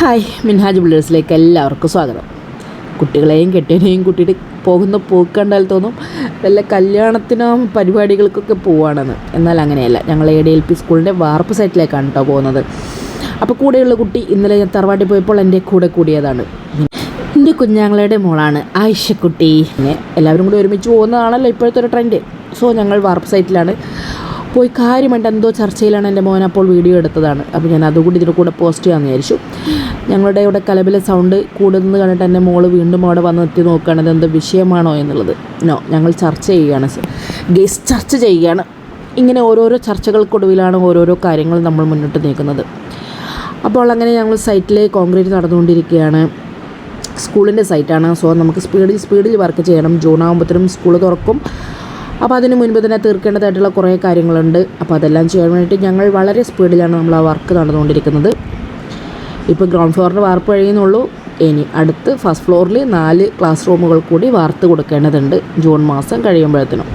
Hi, Minhaj ബിൽഡേഴ്സിലേക്ക് എല്ലാവർക്കും സ്വാഗതം. കുട്ടികളെയും കെട്ടിയനെയും കൂട്ടിയിട്ട് പോകുന്ന പോക്ക് കണ്ടാൽ തോന്നും വല്ല കല്യാണത്തിനോ പരിപാടികൾക്കൊക്കെ പോവുകയാണെന്ന്. എന്നാൽ അങ്ങനെയല്ല. ഞങ്ങൾ ADLP സ്കൂളിൻ്റെ വാർപ്പ് സൈറ്റിലേക്കാണ് കേട്ടോ പോകുന്നത്. അപ്പോൾ കൂടെയുള്ള കുട്ടി ഇന്നലെ ഞാൻ തറവാട്ടിൽ പോയപ്പോൾ എൻ്റെ കൂടെ കൂടിയതാണ്. എൻ്റെ കുഞ്ഞാങ്ങളുടെ മോളാണ് ആയിഷക്കുട്ടി. പിന്നെ എല്ലാവരും കൂടി ഒരുമിച്ച് പോകുന്നതാണല്ലോ ഇപ്പോഴത്തെ ഒരു ട്രെൻഡ്. സോ ഞങ്ങൾ വാർപ്പ് സൈറ്റിലാണ് പോയി. കാര്യമായിട്ട് എന്തോ ചർച്ചയിലാണ് എൻ്റെ മോൻ അപ്പോൾ വീഡിയോ എടുത്തതാണ്. അപ്പോൾ ഞാൻ അതുകൂടി ഇതിൻ്റെ കൂടെ പോസ്റ്റ് ചെയ്യാമെന്ന് വിചാരിച്ചു. ഞങ്ങളുടെ ഇവിടെ കലബിലെ സൗണ്ട് കൂടുന്നത് കണ്ടിട്ട് എൻ്റെ മോള് വീണ്ടും അവിടെ വന്ന് എത്തി നോക്കുകയാണ് ഇതെന്ത് വിഷയമാണോ എന്നുള്ളത്. ഞങ്ങൾ ചർച്ച ചെയ്യുകയാണ്, ചർച്ച ചെയ്യുകയാണ്. ഇങ്ങനെ ഓരോരോ ചർച്ചകൾക്കൊടുവിലാണ് ഓരോരോ കാര്യങ്ങൾ നമ്മൾ മുന്നോട്ട് നീക്കുന്നത്. അപ്പോൾ അങ്ങനെ ഞങ്ങൾ സൈറ്റിൽ കോൺക്രീറ്റ് നടന്നുകൊണ്ടിരിക്കുകയാണ്. സ്കൂളിൻ്റെ സൈറ്റാണ്. സോ നമുക്ക് സ്പീഡിൽ വർക്ക് ചെയ്യണം. ജൂൺ ആകുമ്പോഴത്തേനും സ്കൂൾ തുറക്കും. അപ്പോൾ അതിന് മുൻപ് തന്നെ തീർക്കേണ്ടതായിട്ടുള്ള കുറേ കാര്യങ്ങളുണ്ട്. അപ്പോൾ അതെല്ലാം ചെയ്യാൻ വേണ്ടിയിട്ട് ഞങ്ങൾ വളരെ സ്പീഡിലാണ് നമ്മൾ ആ വർക്ക് നടന്നുകൊണ്ടിരിക്കുന്നത്. ഇപ്പോൾ ഗ്രൗണ്ട് ഫ്ലോറിൻ്റെ വാർപ്പ് കഴിയുന്നുള്ളൂ. ഇനി അടുത്ത് ഫസ്റ്റ് ഫ്ലോറിൽ 4 ക്ലാസ് റൂമുകൾ കൂടി വാർത്ത് കൊടുക്കേണ്ടതുണ്ട് ജൂൺ മാസം കഴിയുമ്പോഴത്തേനും.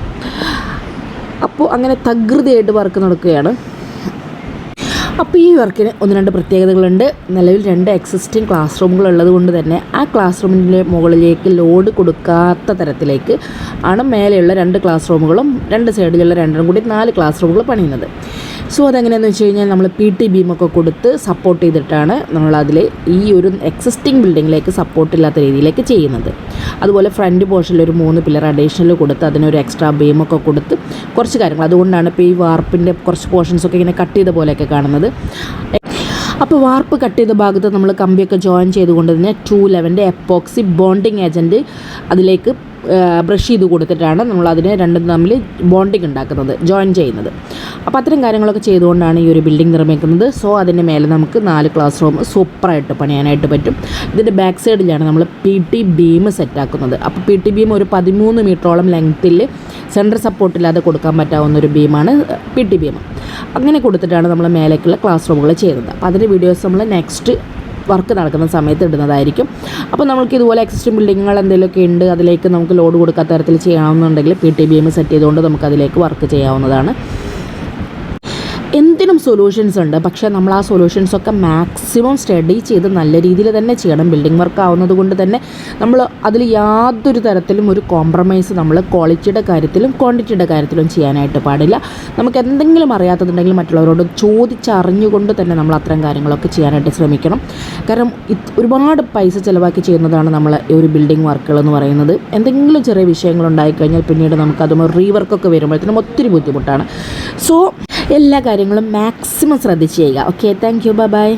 അപ്പോൾ അങ്ങനെ തകൃതിയായിട്ട് വർക്ക് നടക്കുകയാണ്. അപ്പോൾ ഈ വർക്കിന് 1-2 പ്രത്യേകതകളുണ്ട്. നിലവിൽ 2 എക്സിസ്റ്റിംഗ് ക്ലാസ് റൂമുകൾ ഉള്ളത് കൊണ്ട് തന്നെ ആ ക്ലാസ് റൂമിൻ്റെ മുകളിലേക്ക് ലോഡ് കൊടുക്കാത്ത തരത്തിലേക്ക് ആണ് മേലെയുള്ള 2 ക്ലാസ് റൂമുകളും 2 സൈഡിലുള്ള 2 കൂടി 4 ക്ലാസ് റൂമുകൾ പണിയുന്നത്. സോ അതെങ്ങനെയാണെന്ന് വെച്ച് കഴിഞ്ഞാൽ നമ്മൾ PT ബീമൊക്കെ കൊടുത്ത് സപ്പോർട്ട് ചെയ്തിട്ടാണ് നമ്മളതിൽ ഈ ഒരു എക്സിസ്റ്റിംഗ് ബിൽഡിങ്ങിലേക്ക് സപ്പോർട്ടില്ലാത്ത രീതിയിലേക്ക് ചെയ്യുന്നത്. അതുപോലെ ഫ്രണ്ട് പോർഷനിൽ ഒരു 3 പില്ലർ അഡീഷണൽ കൊടുത്ത് അതിനൊരു എക്സ്ട്രാ ബീമൊക്കെ കൊടുത്ത് കുറച്ച് കാര്യങ്ങൾ. അതുകൊണ്ടാണ് ഇപ്പോൾ ഈ വാർപ്പിൻ്റെ കുറച്ച് പോർഷൻസൊക്കെ ഇങ്ങനെ കട്ട് ചെയ്ത പോലെയൊക്കെ കാണുന്നത്. അപ്പോൾ വാർപ്പ് കട്ട് ചെയ്ത ഭാഗത്ത് നമ്മൾ കമ്പിയൊക്കെ ജോയിൻ ചെയ്തുകൊണ്ട് തന്നെ 211 എപ്പോക്സി ബോണ്ടിങ് ഏജൻറ്റ് അതിലേക്ക് ബ്രഷ് ചെയ്ത് കൊടുത്തിട്ടാണ് നമ്മൾ അതിനെ രണ്ടും തമ്മിൽ ബോണ്ടിങ് ഉണ്ടാക്കുന്നത്, ജോയിൻ ചെയ്യുന്നത്. അപ്പോൾ അത്തരം കാര്യങ്ങളൊക്കെ ചെയ്തുകൊണ്ടാണ് ഈ ഒരു ബിൽഡിംഗ് നിർമ്മിക്കുന്നത്. സോ അതിൻ്റെ മേലെ നമുക്ക് 4 ക്ലാസ് റൂം സൂപ്പറായിട്ട് പണിയാനായിട്ട് പറ്റും. ഇതിൻ്റെ ബാക്ക് സൈഡിലാണ് നമ്മൾ PT ബീം സെറ്റാക്കുന്നത്. അപ്പോൾ PT ബീം ഒരു 13 മീറ്ററോളം ലെങ്ത്തിൽ സെൻറ്റർ സപ്പോർട്ടില്ലാതെ കൊടുക്കാൻ പറ്റാവുന്ന ഒരു ബീമാണ് PT ബീം. അങ്ങനെ കൊടുത്തിട്ടാണ് നമ്മൾ മേലേക്കുള്ള ക്ലാസ് റൂമുകൾ ചെയ്യുന്നത്. അപ്പോൾ അതിൻ്റെ വീഡിയോസ് നമ്മൾ നെക്സ്റ്റ് വർക്ക് നടക്കുന്ന സമയത്ത് ഇടുന്നതായിരിക്കും. അപ്പോൾ നമുക്ക് ഇതുപോലെ എക്സിസ്റ്റിംഗ് ബിൽഡിങ്ങുകൾ എന്തെങ്കിലുമൊക്കെ ഉണ്ട്, അതിലേക്ക് നമുക്ക് ലോഡ് കൊടുക്കാത്ത തരത്തിൽ ചെയ്യാവുന്നുണ്ടെങ്കിൽ PT ബീം സെറ്റ് ചെയ്തുകൊണ്ട് നമുക്ക് അതിലേക്ക് വർക്ക് ചെയ്യാവുന്നതാണ്. എന്തിനും സൊല്യൂഷൻസ് ഉണ്ട്. പക്ഷേ നമ്മൾ ആ സൊല്യൂഷൻസൊക്കെ മാക്സിമം സ്റ്റഡി ചെയ്ത് നല്ല രീതിയിൽ തന്നെ ചെയ്യണം. ബിൽഡിംഗ് വർക്ക് ആവുന്നത് കൊണ്ട് തന്നെ നമ്മൾ അതിൽ യാതൊരു തരത്തിലും ഒരു കോംപ്രമൈസ് നമ്മൾ ക്വാളിറ്റിയുടെ കാര്യത്തിലും ക്വാണ്ടിറ്റിയുടെ കാര്യത്തിലും ചെയ്യാനായിട്ട് പാടില്ല. നമുക്ക് എന്തെങ്കിലും അറിയാത്തതുണ്ടെങ്കിൽ മറ്റുള്ളവരോട് ചോദിച്ചറിഞ്ഞുകൊണ്ട് തന്നെ നമ്മൾ അത്തരം കാര്യങ്ങളൊക്കെ ചെയ്യാനായിട്ട് ശ്രമിക്കണം. കാരണം ഒരുപാട് പൈസ ചിലവാക്കി ചെയ്യുന്നതാണ് നമ്മൾ ഈ ഒരു ബിൽഡിംഗ് വർക്കുകൾ എന്ന് പറയുന്നത്. എന്തെങ്കിലും ചെറിയ വിഷയങ്ങളുണ്ടായിക്കഴിഞ്ഞാൽ പിന്നീട് നമുക്കതുമ്പോൾ റീവർക്കൊക്കെ വരുമ്പോഴത്തേനും ഒത്തിരി ബുദ്ധിമുട്ടാണ്. സോ എല്ലാ കാര്യങ്ങളും മാക്സിമം ശ്രദ്ധിച്ച് ചെയ്യുക. Okay, thank you, by.